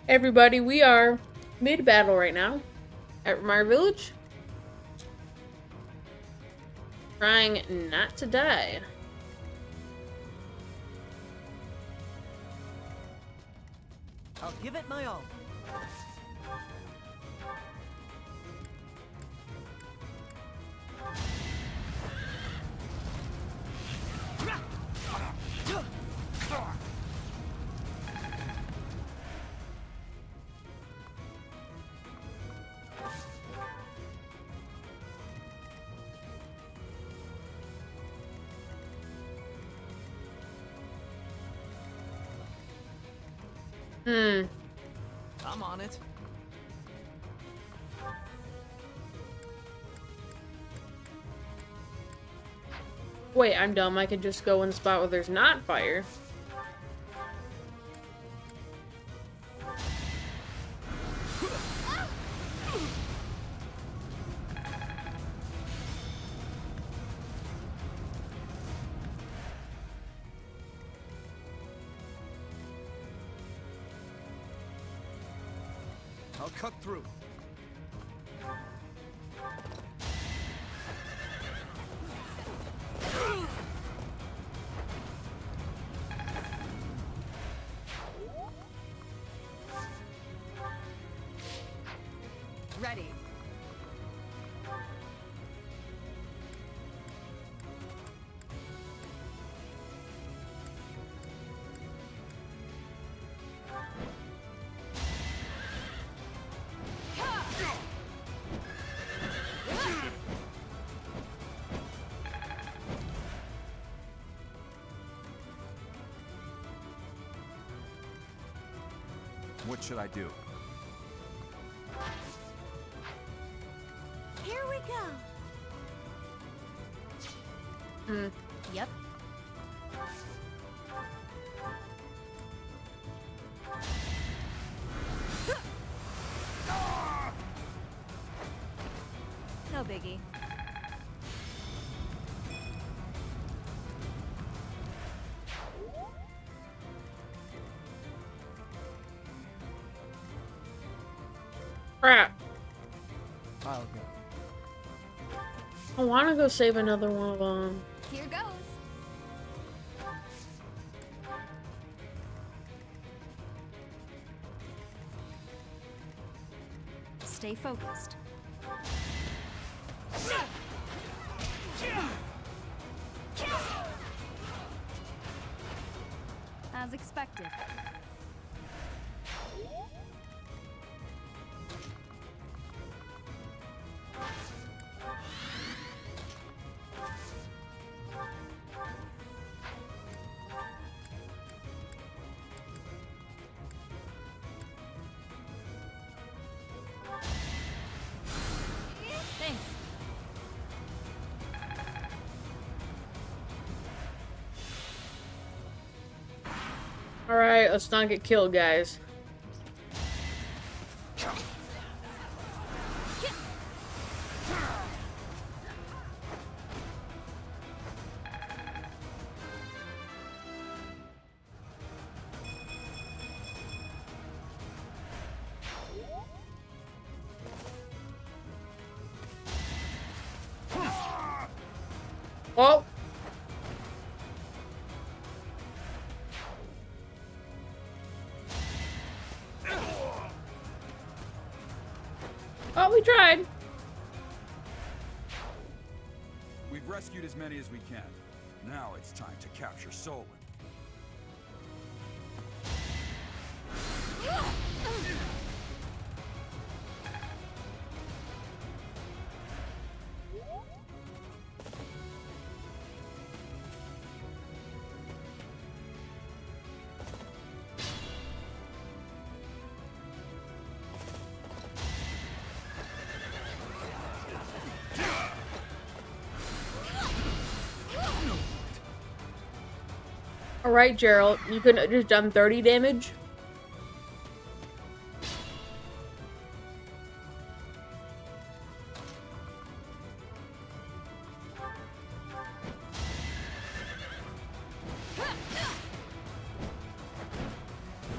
Everybody, we are mid-battle right now at Remire Village. Trying not to die. I'll give it my all. I'm on it. Wait, I'm dumb. I could just go in the spot where there's not fire. I'll cut through. Ready. What should I do? Here we go. Yep. No biggie. Crap. I'll go. I want to go save another one of them. Here goes. Stay focused. As expected. Thanks. Alright, let's not get killed, guys. Oh! Oh, we tried. We've rescued as many as we can. Now it's time to capture Solon. Alright, Gerald. You couldn't have just done 30 damage?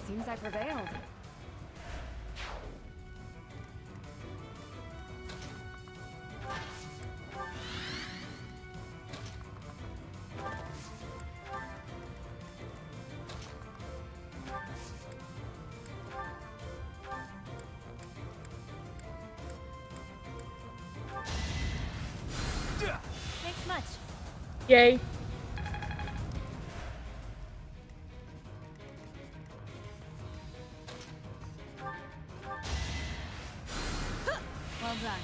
Seems I prevailed. Yay. Well done.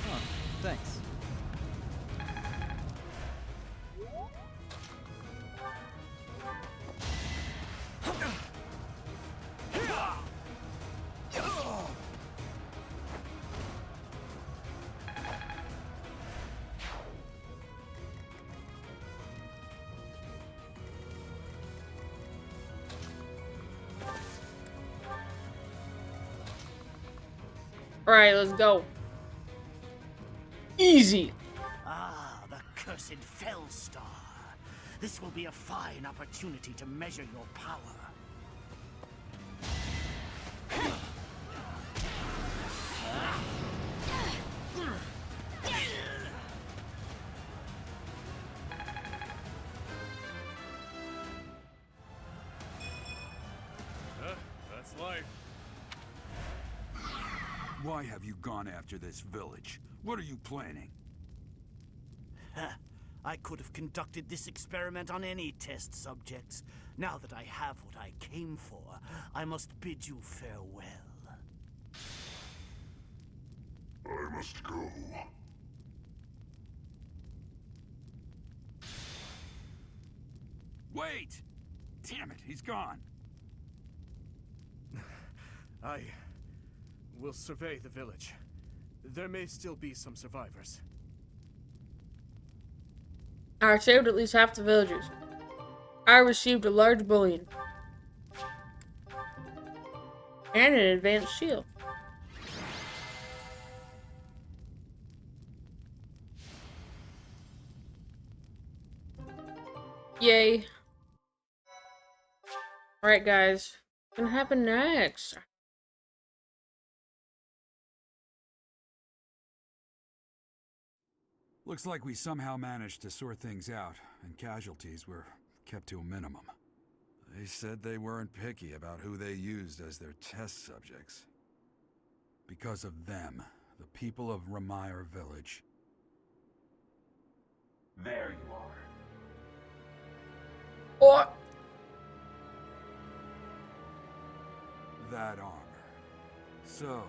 Oh, thanks. Alright, let's go. Easy. Ah, the cursed Fellstar. This will be a fine opportunity to measure your power. That's life. Why have you gone after this village? What are you planning? I could have conducted this experiment on any test subjects. Now that I have what I came for, I must bid you farewell. I must go. Wait! Damn it, he's gone. I will survey the village. There may still be some survivors. I saved at least half the villagers. I received a large bullion. And an advanced shield. Yay. Alright guys, what's gonna happen next? Looks like we somehow managed to sort things out, and casualties were kept to a minimum. They said they weren't picky about who they used as their test subjects. Because of them, the people of Remire Village. There you are. Oh! That armor. So,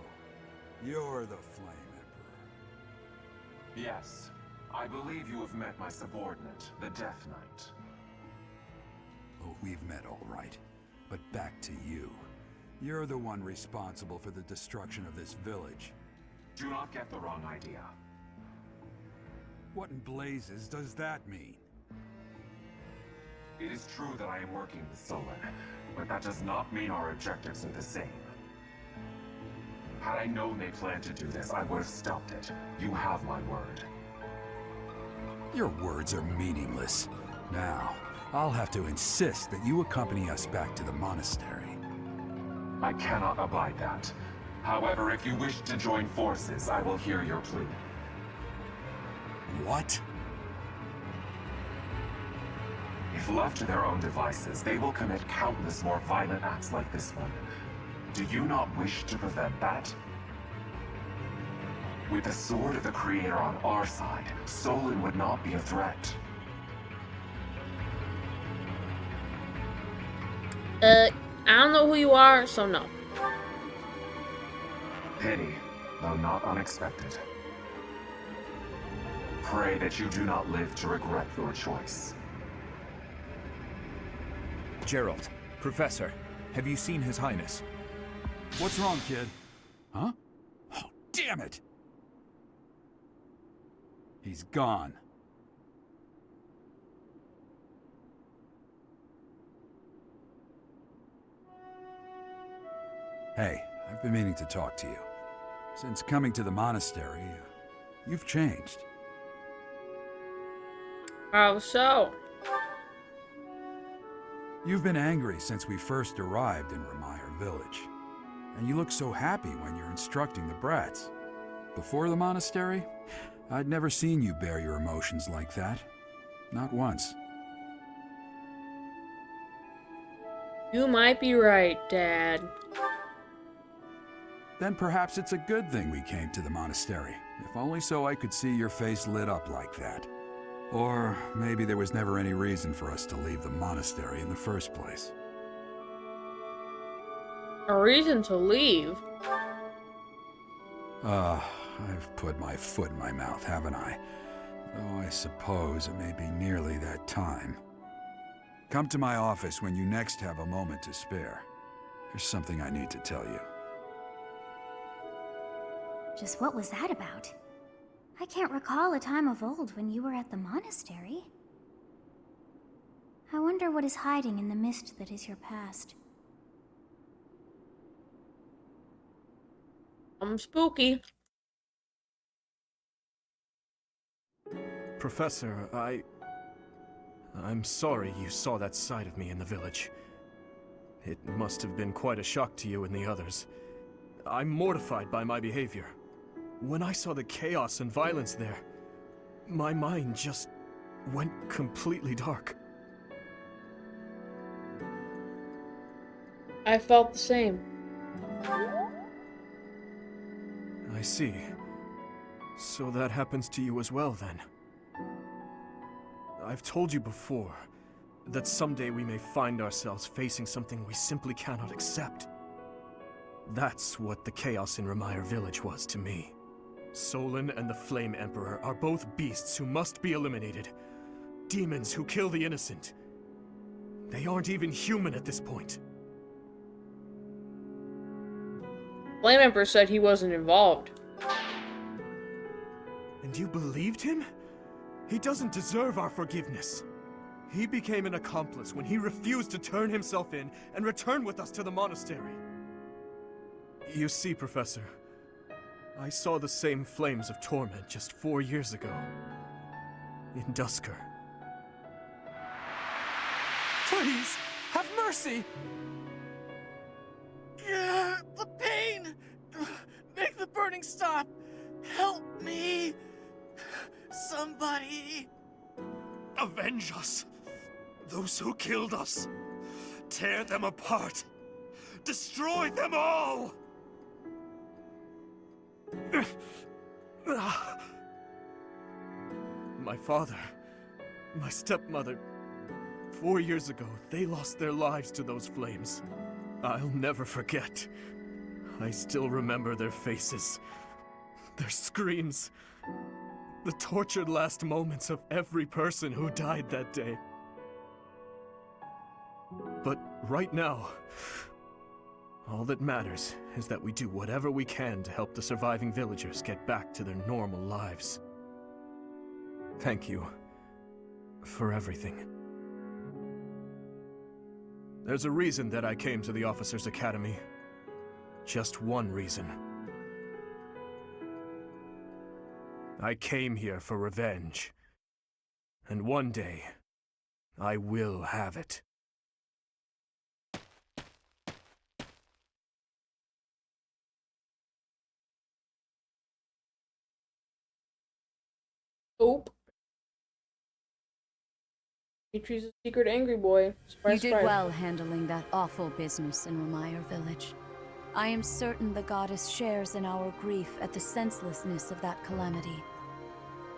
you're the Flame Emperor. Yes, I believe you have met my subordinate, the Death Knight. Oh, we've met all right. But back to you. You're the one responsible for the destruction of this village. Do not get the wrong idea. What in blazes does that mean? It is true that I am working with Solon, but that does not mean our objectives are the same. Had I known they planned to do this, I would have stopped it. You have my word. Your words are meaningless. Now, I'll have to insist that you accompany us back to the monastery. I cannot abide that. However, if you wish to join forces, I will hear your plea. What? If left to their own devices, they will commit countless more violent acts like this one. Do you not wish to prevent that? With the sword of the Creator on our side, Solon would not be a threat. I don't know who you are, so no. Pity, though not unexpected. Pray that you do not live to regret your choice. Gerald, Professor, have you seen His Highness? What's wrong, kid? Huh? Oh, damn it! He's gone. Hey, I've been meaning to talk to you. Since coming to the monastery, you've changed. How so? You've been angry since we first arrived in Remire Village. And you look so happy when you're instructing the brats. Before the monastery, I'd never seen you bear your emotions like that. Not once. You might be right, Dad. then perhaps it's a good thing we came to the monastery. If only so I could see your face lit up like that. Or maybe there was never any reason for us to leave the monastery in the first place. A reason to leave? I've put my foot in my mouth, haven't I? Though I suppose it may be nearly that time. Come to my office when you next have a moment to spare. There's something I need to tell you. Just what was that about? I can't recall a time of old when you were at the monastery. I wonder what is hiding in the mist that is your past. I'm spooky. Professor, I'm sorry you saw that side of me in the village. It must have been quite a shock to you and the others. I'm mortified by my behavior. When I saw the chaos and violence there, my mind just went completely dark. I felt the same. I see. So that happens to you as well, then. I've told you before that someday we may find ourselves facing something we simply cannot accept. That's what the chaos in Remire Village was to me. Solon and the Flame Emperor are both beasts who must be eliminated. Demons who kill the innocent. They aren't even human at this point. Flame Emperor said he wasn't involved. And you believed him? He doesn't deserve our forgiveness. He became an accomplice when he refused to turn himself in and return with us to the monastery. You see, Professor, I saw the same flames of torment just 4 years ago. In Dusker. Please, have mercy! The pain! Make the burning stop! Help me! Somebody! Avenge us! Those who killed us! Tear them apart! Destroy them all! My father, my stepmother, 4 years ago, they lost their lives to those flames. I'll never forget. I still remember their faces, their screams, the tortured last moments of every person who died that day. But right now, all that matters is that we do whatever we can to help the surviving villagers get back to their normal lives. Thank you for everything. There's a reason that I came to the Officers' Academy. Just one reason. I came here for revenge. And one day, I will have it. Oop. Dimitri's a secret angry boy. Surprise, You did surprise. well handling that awful business in Remire Village. I am certain the goddess shares in our grief at the senselessness of that calamity.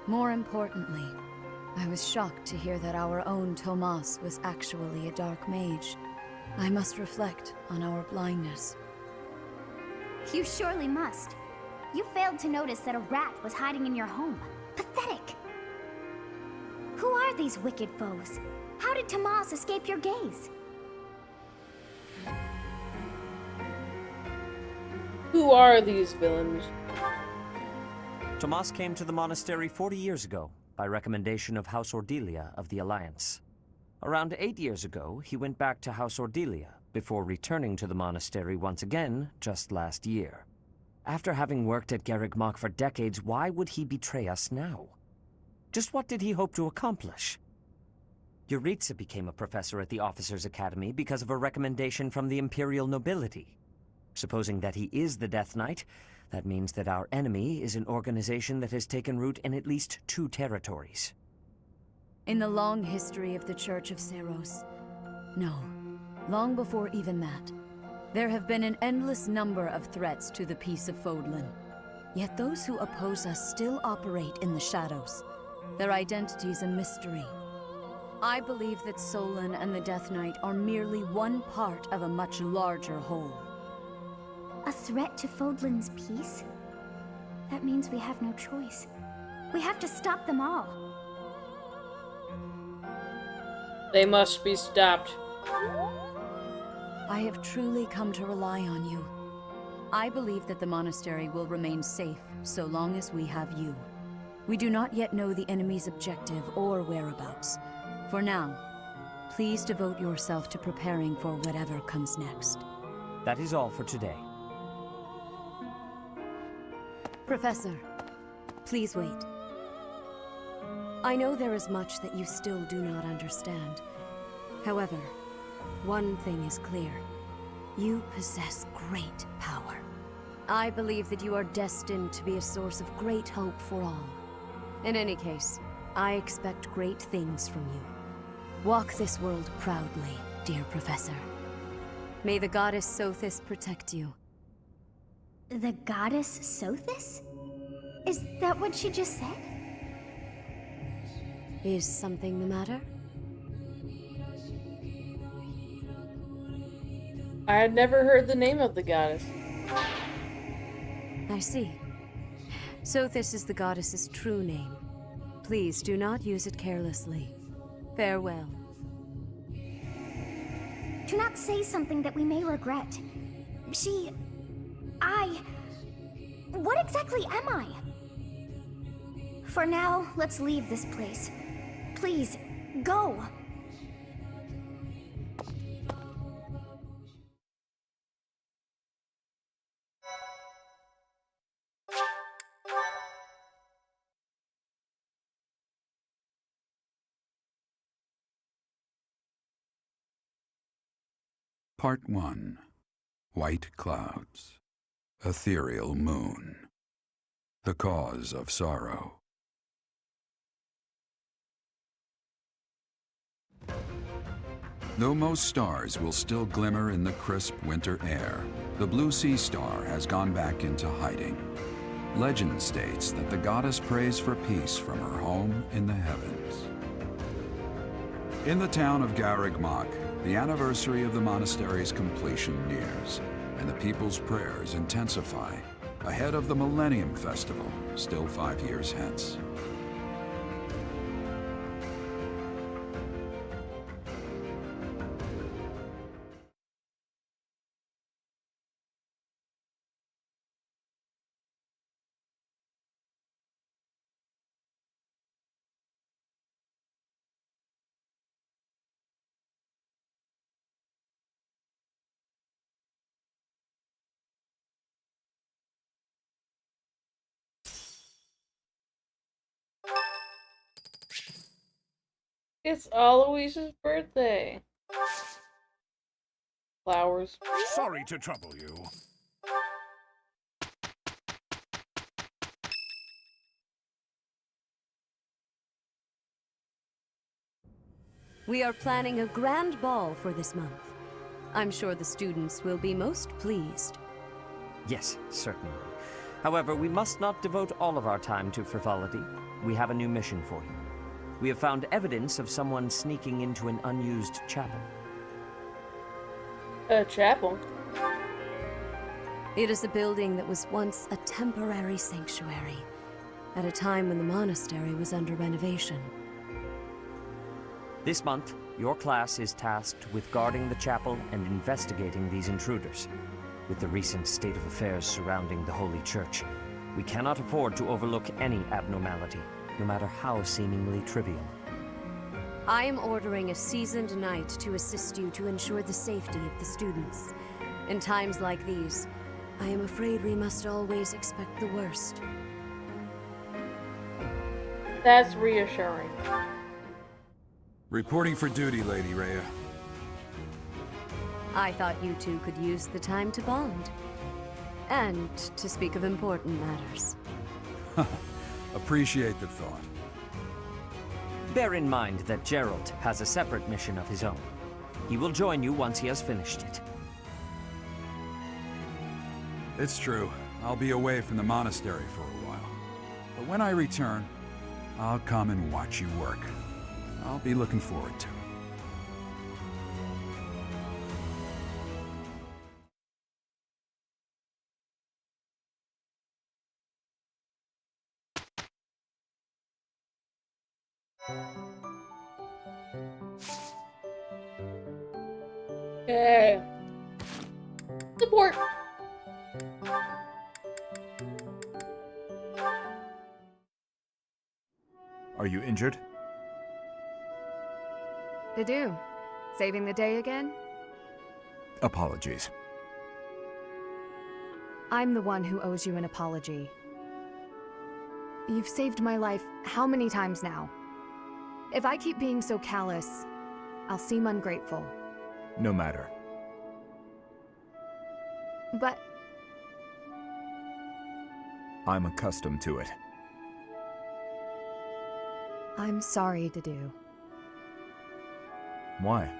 More importantly, I was shocked to hear that our own Tomas was actually a dark mage. I must reflect on our blindness. You surely must. You failed to notice that a rat was hiding in your home. Pathetic! Who are these wicked foes? How did Tomas escape your gaze? Who are these villains? Tomas came to the monastery 40 years ago, by recommendation of House Ordelia of the Alliance. Around 8 years ago, he went back to House Ordelia, before returning to the monastery once again, just last year. After having worked at Garreg for decades, why would he betray us now? Just what did he hope to accomplish? Yuritsa became a professor at the Officers' Academy because of a recommendation from the Imperial nobility. Supposing that he is the Death Knight, that means that our enemy is an organization that has taken root in at least 2 territories. In the long history of the Church of Seros. No, long before even that, There have been an endless number of threats to the peace of Fodlan. Yet those who oppose us still operate in the shadows. Their identity's a mystery. I believe that Solon and the Death Knight are merely one part of a much larger whole. A threat to Fodlan's peace? That means we have no choice. We have to stop them all. They must be stopped. I have truly come to rely on you. I believe that the monastery will remain safe so long as we have you. We do not yet know the enemy's objective or whereabouts. For now, please devote yourself to preparing for whatever comes next. That is all for today. Professor, please wait. I know there is much that you still do not understand. However, one thing is clear. You possess great power. I believe that you are destined to be a source of great hope for all. In any case, I expect great things from you. Walk this world proudly, dear Professor. May the goddess Sothis protect you. The goddess Sothis? Is that what she just said? Is something the matter? I had never heard the name of the goddess. I see. Sothis is the goddess's true name. Please do not use it carelessly. Farewell. Do not say something that we may regret. What exactly am I? For now, let's leave this place. Please, go! Part 1. White Clouds. Ethereal Moon. The Cause of Sorrow. Though most stars will still glimmer in the crisp winter air, the blue sea star has gone back into hiding. Legend states that the goddess prays for peace from her home in the heavens. In the town of Garreg-Mach, the anniversary of the monastery's completion nears, and the people's prayers intensify ahead of the Millennium Festival, still 5 years hence. It's Aloysius' birthday. Flowers. Sorry to trouble you. We are planning a grand ball for this month. I'm sure the students will be most pleased. Yes, certainly. However, we must not devote all of our time to frivolity. We have a new mission for you. We have found evidence of someone sneaking into an unused chapel. A chapel? It is a building that was once a temporary sanctuary, at a time when the monastery was under renovation. This month, your class is tasked with guarding the chapel and investigating these intruders. With the recent state of affairs surrounding the Holy Church, we cannot afford to overlook any abnormality, no matter how seemingly trivial. I am ordering a seasoned knight to assist you to ensure the safety of the students. In times like these, I am afraid we must always expect the worst. That's reassuring. Reporting for duty, Lady Rhea. I thought you two could use the time to bond. And to speak of important matters. Appreciate the thought. Bear in mind that Gerald has a separate mission of his own. He will join you once he has finished it. It's true. I'll be away from the monastery for a while. But when I return, I'll come and watch you work. I'll be looking forward to it. Okay. Support. Are you injured? Dedue, saving the day again? Apologies. I'm the one who owes you an apology. You've saved my life how many times now? If I keep being so callous, I'll seem ungrateful. No matter. But I'm accustomed to it. I'm sorry, Dedue. Why?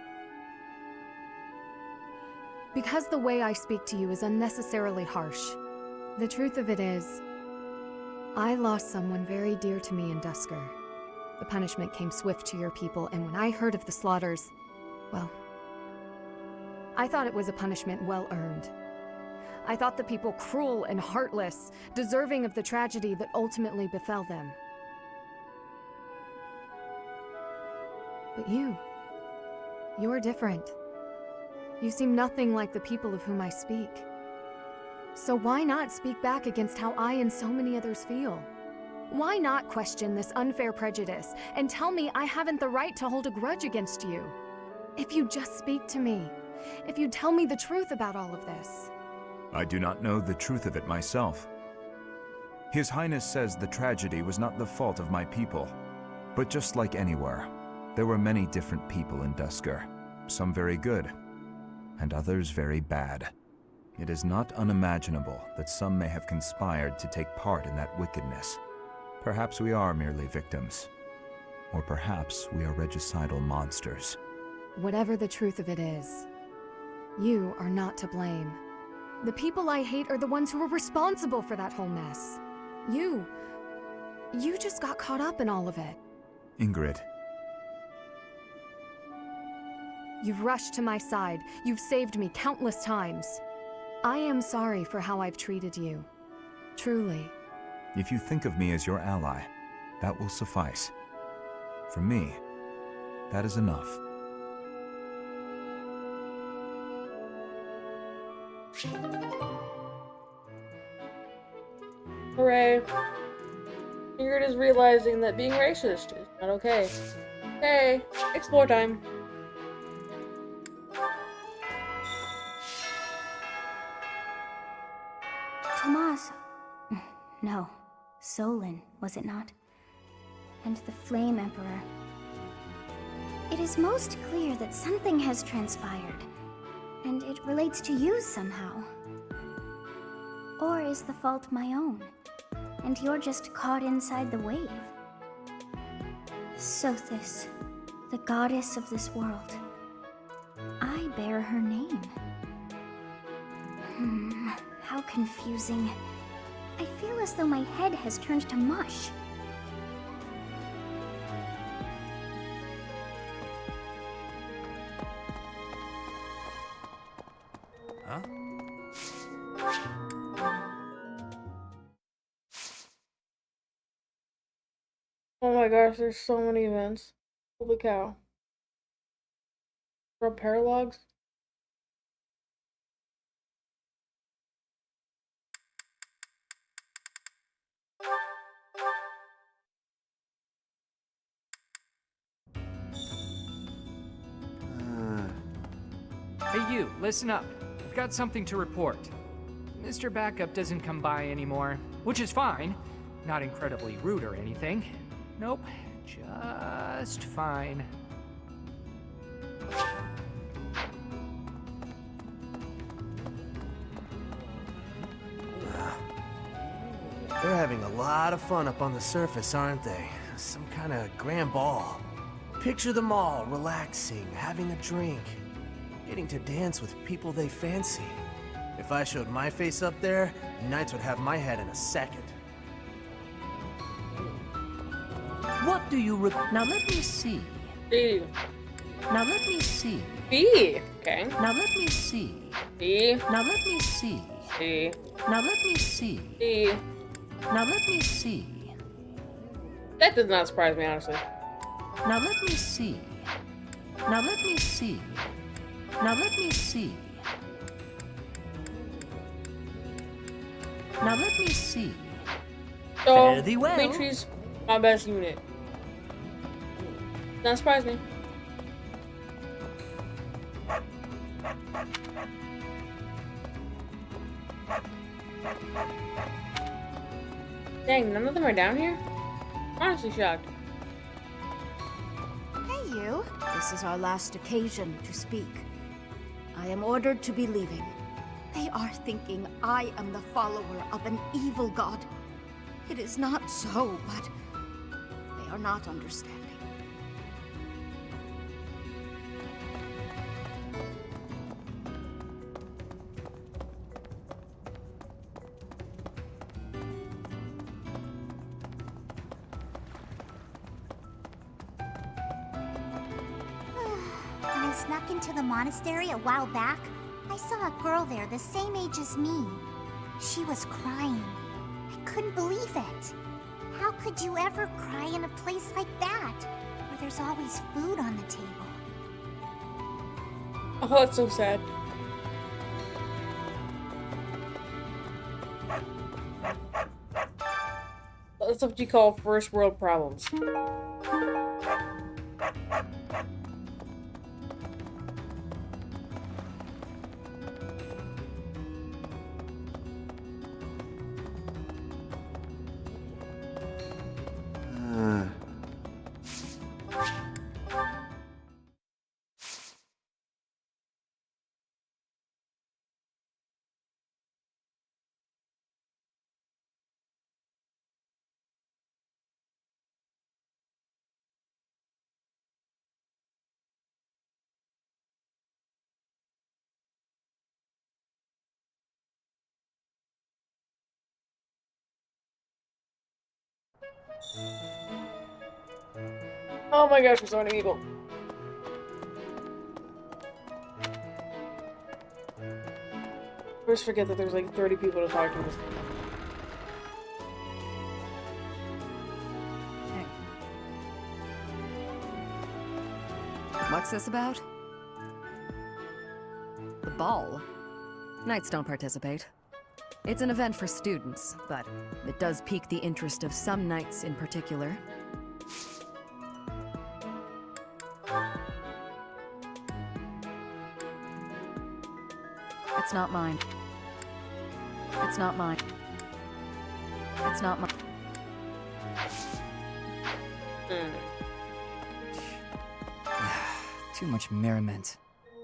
Because the way I speak to you is unnecessarily harsh. The truth of it is, I lost someone very dear to me in Dusker. The punishment came swift to your people, and when I heard of the slaughters, well, I thought it was a punishment well earned. I thought the people cruel and heartless, deserving of the tragedy that ultimately befell them. But you're different. You seem nothing like the people of whom I speak. So why not speak back against how I and so many others feel? Why not question this unfair prejudice and tell me I haven't the right to hold a grudge against you? If you just speak to me, if you tell me the truth about all of this. I do not know the truth of it myself. His Highness says the tragedy was not the fault of my people. But just like anywhere, there were many different people in Dusker. Some very good, and others very bad. It is not unimaginable that some may have conspired to take part in that wickedness. Perhaps we are merely victims. Or perhaps we are regicidal monsters. Whatever the truth of it is, you are not to blame. The people I hate are the ones who are responsible for that whole mess. You just got caught up in all of it. Ingrid. You've rushed to my side. You've saved me countless times. I am sorry for how I've treated you. Truly. If you think of me as your ally, that will suffice. For me, that is enough. Hooray. Ingrid is realizing that being racist is not okay. Hey, explore time. Tomas. No. Solon, was it not? And the Flame Emperor. It is most clear that something has transpired, and it relates to you somehow. Or is the fault my own, and you're just caught inside the wave? Sothis, the goddess of this world. I bear her name. How confusing. I feel as though my head has turned to mush. Huh? Oh my gosh, there's so many events. Holy cow. From paralogs? Hey you, listen up. I've got something to report. Mr. Backup doesn't come by anymore, which is fine. Not incredibly rude or anything. Nope, just fine. They're having a lot of fun up on the surface, aren't they? Some kind of grand ball. Picture them all relaxing, having a drink, getting to dance with people they fancy. If I showed my face up there, Knights would have my head in a second. What do you Now let me see. B. Now let me see. B. Okay. Now let me see. B. Now let me see. B. Now let me see. B. Now let me see. That does not surprise me, honestly. Now let me see. Now let me see. Now let me see. Now let me see. So, Fare thee well. Matrix, my best unit. Not surprise me. Dang, none of them are down here? Honestly shocked. Hey, you. This is our last occasion to speak. I am ordered to be leaving. They are thinking I am the follower of an evil god. It is not so, but they are not understanding. When I snuck into the monastery a while back, I saw a girl there the same age as me. She was crying. I couldn't believe it. How could you ever cry in a place like that, where there's always food on the table? Oh, that's so sad. That's what you call first world problems. Oh my gosh, there's so many people. I always forget that there's like 30 people to talk to this. What's this about? The ball? Knights don't participate. It's an event for students, but it does pique the interest of some knights in particular. It's not mine. It's not mine. It's not mine. Too much merriment.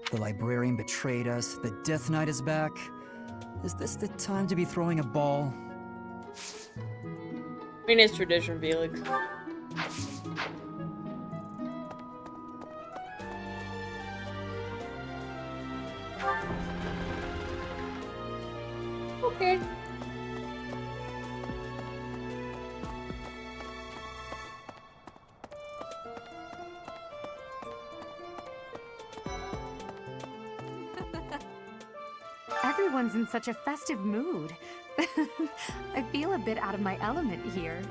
The librarian betrayed us, the Death Knight is back. Is this the time to be throwing a ball? I mean, it's tradition, Felix. Okay. Everyone's in such a festive mood. I feel a bit out of my element here.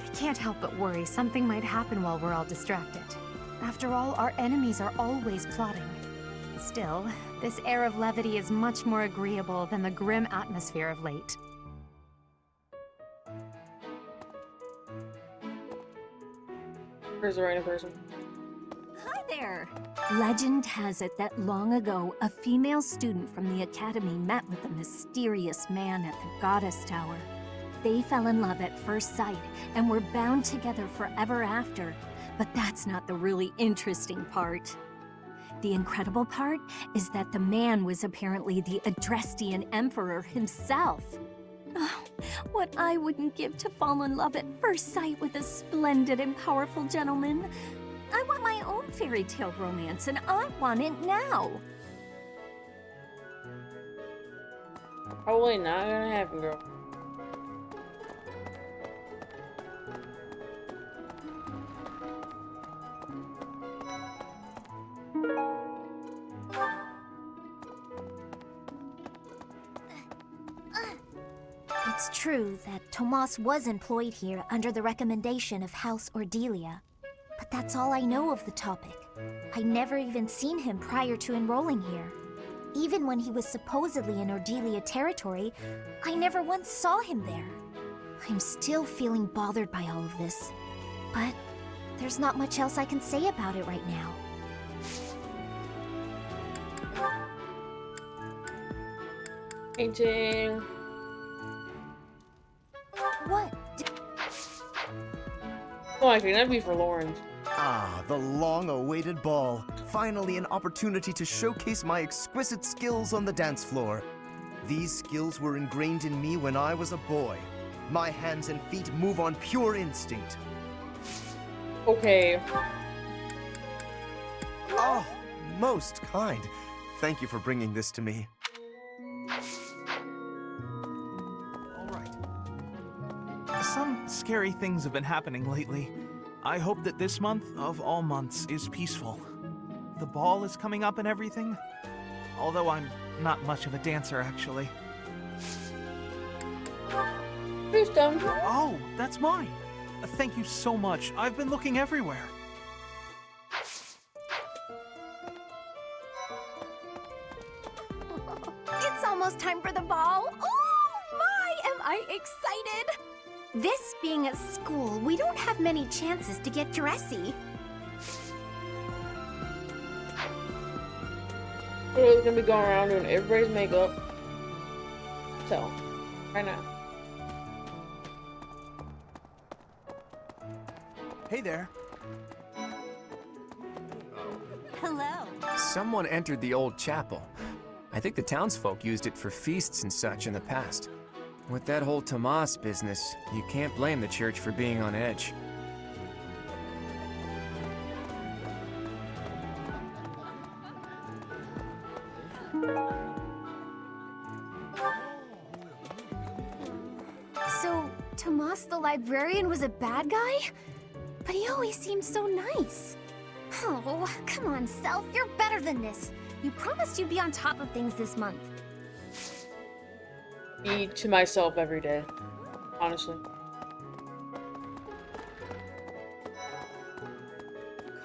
I can't help but worry something might happen while we're all distracted. After all, our enemies are always plotting. Still, this air of levity is much more agreeable than the grim atmosphere of late. Where's the random person? Hi there! Legend has it that long ago, a female student from the academy met with a mysterious man at the Goddess Tower. They fell in love at first sight and were bound together forever after. But that's not the really interesting part. The incredible part is that the man was apparently the Adrestian Emperor himself. Oh, what I wouldn't give to fall in love at first sight with a splendid and powerful gentleman. I want my own fairy tale romance, and I want it now. Probably not gonna happen, girl. It's true that Tomas was employed here under the recommendation of House Ordelia. But that's all I know of the topic. I never even seen him prior to enrolling here. Even when he was supposedly in Ordelia territory, I never once saw him there. I'm still feeling bothered by all of this. But there's not much else I can say about it right now. Painting. What? Oh, I can that'd be for Lawrence. Ah, the long-awaited ball. Finally an opportunity to showcase my exquisite skills on the dance floor. These skills were ingrained in me when I was a boy. My hands and feet move on pure instinct. Okay. Oh, most kind. Thank you for bringing this to me. Some scary things have been happening lately. I hope that this month, of all months, is peaceful. The ball is coming up and everything. Although I'm not much of a dancer, actually. Who's done? Oh, that's mine. Thank you so much. I've been looking everywhere. It's almost time for the ball. Oh my, am I excited! This being a school, we don't have many chances to get dressy. We're gonna be going around doing everybody's makeup. So, right now. Hey there. Hello. Someone entered the old chapel. I think the townsfolk used it for feasts and such in the past. With that whole Tomas business, you can't blame the church for being on edge. So, Tomas the librarian was a bad guy? But he always seemed so nice. Oh, come on, Self, you're better than this. You promised you'd be on top of things this month. Me to myself every day, honestly.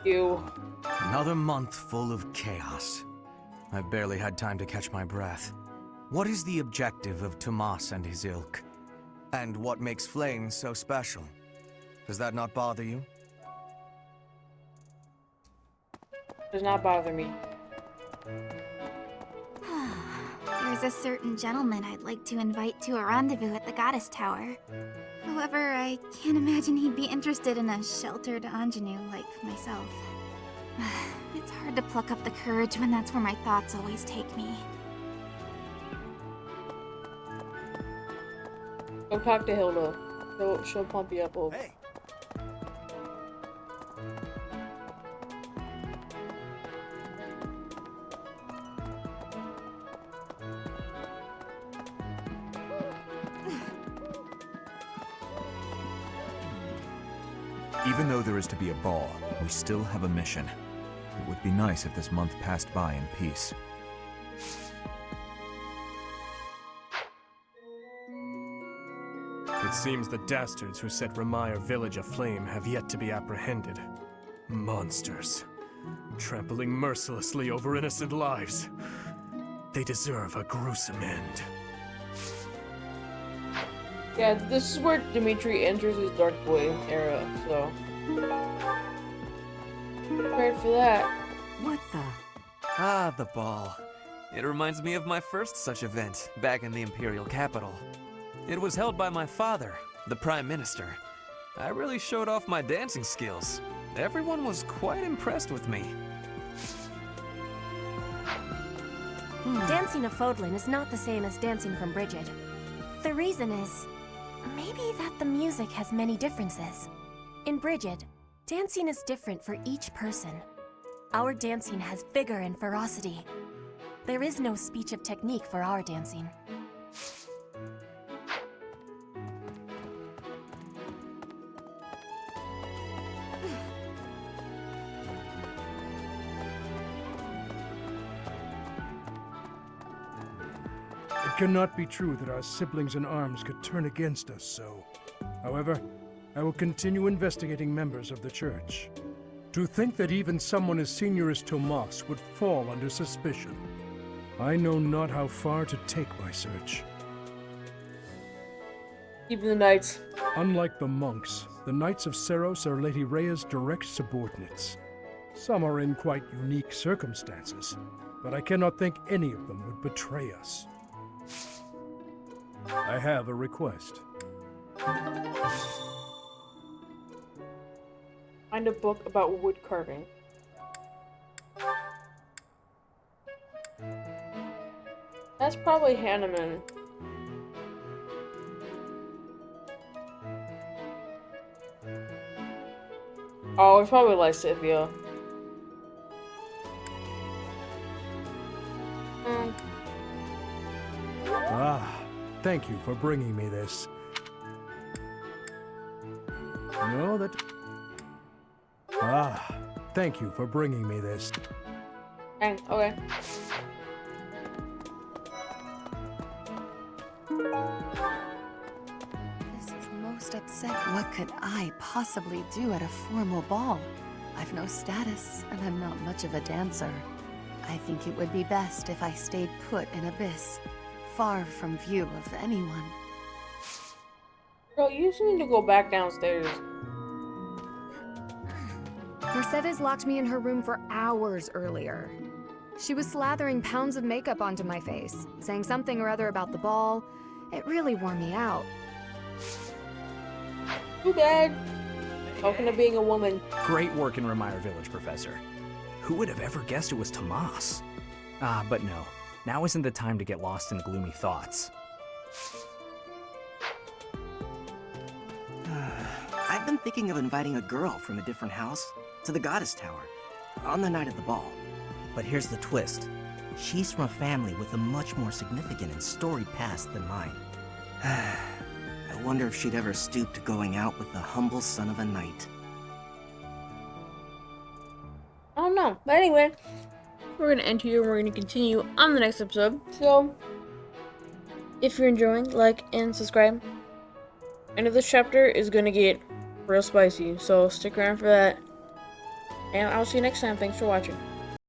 You. Another month full of chaos. I've barely had time to catch my breath. What is the objective of Tomas and his ilk? And what makes Flame so special? Does that not bother you? Does not bother me. There's a certain gentleman I'd like to invite to a rendezvous at the Goddess Tower. However, I can't imagine he'd be interested in a sheltered ingenue like myself. It's hard to pluck up the courage when that's where my thoughts always take me. Go talk to Hilda. She'll pump you up a little. Hey. Even though there is to be a ball, we still have a mission. It would be nice if this month passed by in peace. It seems the dastards who set Remire Village aflame have yet to be apprehended. Monsters. Trampling mercilessly over innocent lives. They deserve a gruesome end. Yeah, this is where Dimitri enters his Dark Boy era, so... Prepared for that. What the? Ah, the ball. It reminds me of my first such event, back in the Imperial capital. It was held by my father, the Prime Minister. I really showed off my dancing skills. Everyone was quite impressed with me. Dancing a Fodlin is not the same as dancing from Brigid. The reason is, maybe that the music has many differences. In Brigid, dancing is different for each person. Our dancing has vigor and ferocity. There is no speech of technique for our dancing. It cannot be true that our siblings in arms could turn against us so. However, I will continue investigating members of the Church. To think that even someone as senior as Tomas would fall under suspicion. I know not how far to take my search. Even the knights. Unlike the monks, the Knights of Seros are Lady Rhea's direct subordinates. Some are in quite unique circumstances, but I cannot think any of them would betray us. I have a request. Find a book about wood carving. That's probably Hanneman. Oh, it's probably Lysithia. Ah, thank you for bringing me this. No, that... Ah, thank you for bringing me this. Dang, okay. This is most upset. What could I possibly do at a formal ball? I've no status, and I'm not much of a dancer. I think it would be best if I stayed put in Abyss, far from view of anyone. Girl, you just need to go back downstairs. Mercedes locked me in her room for hours earlier. She was slathering pounds of makeup onto my face, saying something or other about the ball. It really wore me out. Too bad. Talking to being a woman. Great work in Remire Village, Professor. Who would have ever guessed it was Tomas? Ah, but no. Now isn't the time to get lost in gloomy thoughts. I've been thinking of inviting a girl from a different house to the Goddess Tower on the night of the ball. But here's the twist. She's from a family with a much more significant and storied past than mine. I wonder if she'd ever stoop to going out with the humble son of a knight. I don't know. But anyway, we're going to end here and we're going to continue on the next episode. So, if you're enjoying, like and subscribe. End of this chapter is going to get real spicy, so stick around for that. And I'll see you next time. Thanks for watching.